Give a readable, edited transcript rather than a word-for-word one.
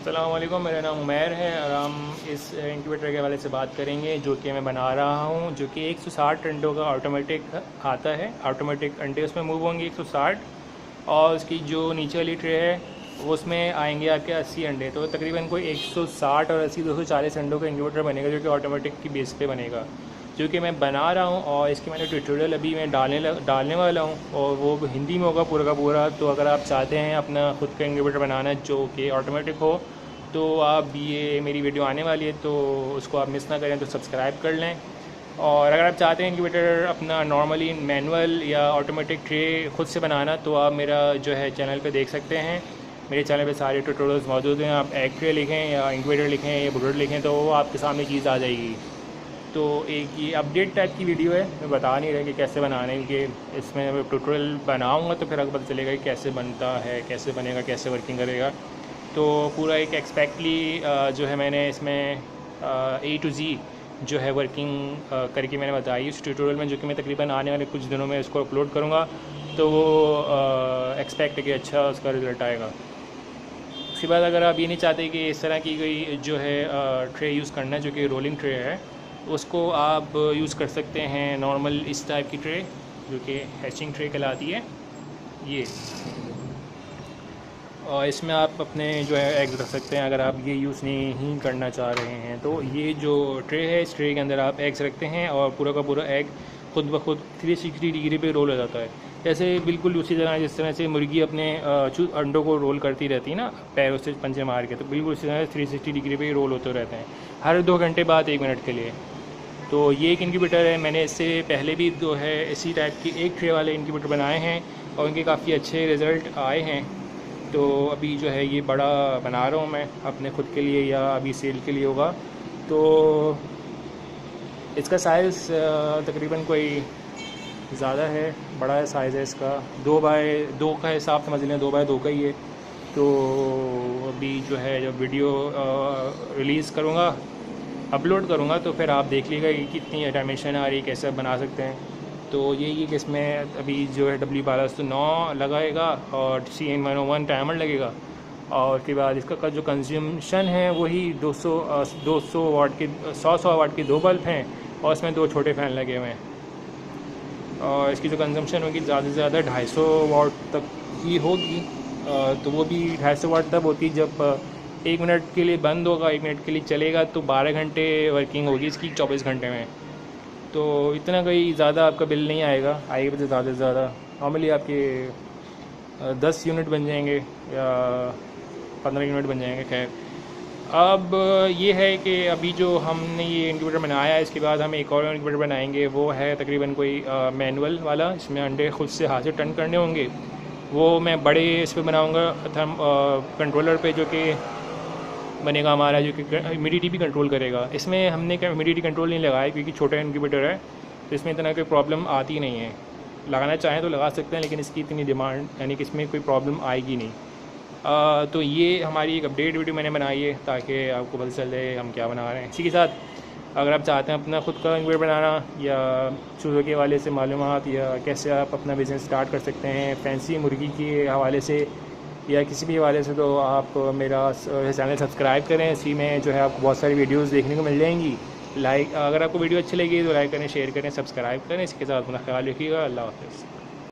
अस्सलाम वालेकुम, मेरा नाम उमैर है और हम इस इंक्यूबेटर के हवाले से बात करेंगे जो कि मैं बना रहा हूँ, जो कि 160 अंडों का ऑटोमेटिक आता है। ऑटोमेटिक अंडे उसमें मूव होंगे 160, और उसकी जो नीचे वाली ट्रे है वो उसमें आएंगे आपके 80 अंडे। तो तकरीबन कोई 160 और 80 240 अंडों का इंक्यूबेटर बनेगा जो कि ऑटोमेटिक की बेस पे बनेगा, जो कि मैं बना रहा हूँ। और इसकी मैंने ट्यूटोरियल अभी मैं डालने वाला हूँ और वो हिंदी में होगा पूरा का पूरा। तो अगर आप चाहते हैं अपना ख़ुद का इंक्यूबेटर बनाना जो कि ऑटोमेटिक हो, तो आप ये मेरी वीडियो आने वाली है तो उसको आप मिस ना करें, तो सब्सक्राइब कर लें। और अगर आप चाहते हैं इंक्यूबेटर अपना नॉर्मली मैनुअल या ऑटोमेटिक ट्रे खुद से बनाना, तो आप मेरा जो है चैनल पे देख सकते हैं। मेरे चैनल पे सारे ट्यूटोरियल्स मौजूद हैं। आप एग ट्रे लिखें या इंक्यूबेटर लिखें या बुलेट लिखें तो वो आपके सामने चीज़ आ जाएगी। तो एक ये अपडेट टाइप की वीडियो है, मैं बता नहीं रहा कि कैसे बनाना है, कि इसमें मैं ट्यूटोरियल बनाऊँगा तो फिर आपको पता चलेगा कि कैसे बनता है, कैसे बनेगा, कैसे वर्किंग करेगा। तो पूरा एक एक्सपेक्टली जो है मैंने इसमें A to Z जो है वर्किंग करके मैंने बताई इस ट्यूटोरियल में, जो कि मैं तकरीबन आने वाले कुछ दिनों में इसको अपलोड करूँगा। तो वो एक्सपेक्ट है कि अच्छा उसका रिज़ल्ट आएगा। उसके बाद अगर आप ये नहीं चाहते कि इस तरह की कोई जो है ट्रे यूज़ करना है जो कि रोलिंग ट्रे है, उसको आप यूज़ कर सकते हैं नॉर्मल इस टाइप की ट्रे जो कि हैचिंग ट्रे कहलाती है ये। और इसमें आप अपने जो है एग्स रख सकते हैं। अगर आप ये यूज़ नहीं करना चाह रहे हैं तो ये जो ट्रे है, इस ट्रे के अंदर आप एग्स रखते हैं और पूरा का पूरा एग खुद ब खुद 360 डिग्री पे रोल हो जाता है। जैसे बिल्कुल उसी तरह जिस तरह से मुर्गी अपने अंडों को रोल करती रहती है ना पैरों से पंजे मार के, तो बिल्कुल उसी तरह 360 डिग्री पे रोल होते रहते हैं हर 2 घंटे बाद 1 मिनट के लिए। तो ये एक इंक्यूबेटर है। मैंने इससे पहले भी जो है इसी टाइप की एक ट्रे वाले इंक्यूबेटर बनाए हैं और उनके काफ़ी अच्छे रिज़ल्ट आए हैं। तो अभी जो है ये बड़ा बना रहा हूँ मैं अपने ख़ुद के लिए या अभी सेल के लिए होगा। तो इसका साइज़ तकरीबन कोई ज़्यादा है, बड़ा है साइज़ है इसका। 2x2 का हिसाब समझ लें, 2x2 का ही है। तो अभी जो है जब वीडियो रिलीज़ करूँगा, अपलोड करूँगा, तो फिर आप देख लीजिएगा कि कितनी डायमेंशन आ रही है, कैसे बना सकते हैं। तो यही है कि इसमें अभी जो है W1209 लगाएगा और CN101 टाइमर लगेगा। और उसके बाद इसका जो कंज्यूमशन है वही 200 वाट के 100 वाट के 2 बल्ब हैं और इसमें 2 छोटे फ़ैन लगे हुए हैं। और इसकी जो कंजम्पशन होगी ज़्यादा से ज़्यादा 250 वाट तक की होगी। तो वो भी 250 वाट तब होती है जब 1 मिनट के लिए बंद होगा, 1 मिनट के लिए चलेगा, तो 12 घंटे वर्किंग होगी इसकी 24 घंटे में। तो इतना कोई ज़्यादा आपका बिल नहीं आएगा तो ज़्यादा से ज़्यादा नॉर्मली आपके 10 यूनिट बन जाएंगे या 15 यूनिट बन जाएंगे। खैर, अब ये है कि अभी जो हमने ये इंक्यूबेटर बनाया है, इसके बाद हम एक और इंक्यूबेटर बनाएंगे। वो है तकरीबन कोई मैनुअल वाला, इसमें अंडे खुद से हाथ से टर्न करने होंगे। वो मैं बड़े इस पर बनाऊँगा कंट्रोलर पे, जो कि बनेगा हमारा, जो कि ह्यूमिडिटी भी कंट्रोल करेगा। इसमें हमने ह्यूमिडिटी कंट्रोल नहीं लगाया क्योंकि छोटा इंक्यूबेटर है, तो इसमें इतना कोई प्रॉब्लम आती नहीं है। लगाना चाहें तो लगा सकते हैं, लेकिन इसकी इतनी डिमांड यानी कि इसमें कोई प्रॉब्लम आएगी नहीं। तो ये हमारी एक अपडेट वीडियो मैंने बनाई है ताकि आपको पता चले हम क्या बना रहे हैं। इसी के साथ अगर आप चाहते हैं अपना ख़ुद का इंक्यूबेटर बनाना या चूज़ों के हवाले से मालूमात या कैसे आप अपना बिज़नेस स्टार्ट कर सकते हैं फैंसी मुर्गी के हवाले से या किसी भी हवाले से, तो आप मेरा चैनल सब्सक्राइब करें। इसी में जो है आपको बहुत सारी वीडियोस देखने को मिल जाएंगी। अगर आपको वीडियो अच्छी लगी तो लाइक करें, शेयर करें, सब्सक्राइब करें। इसके साथ अपना ख्याल रखिएगा। अल्लाह हाफ़िज़।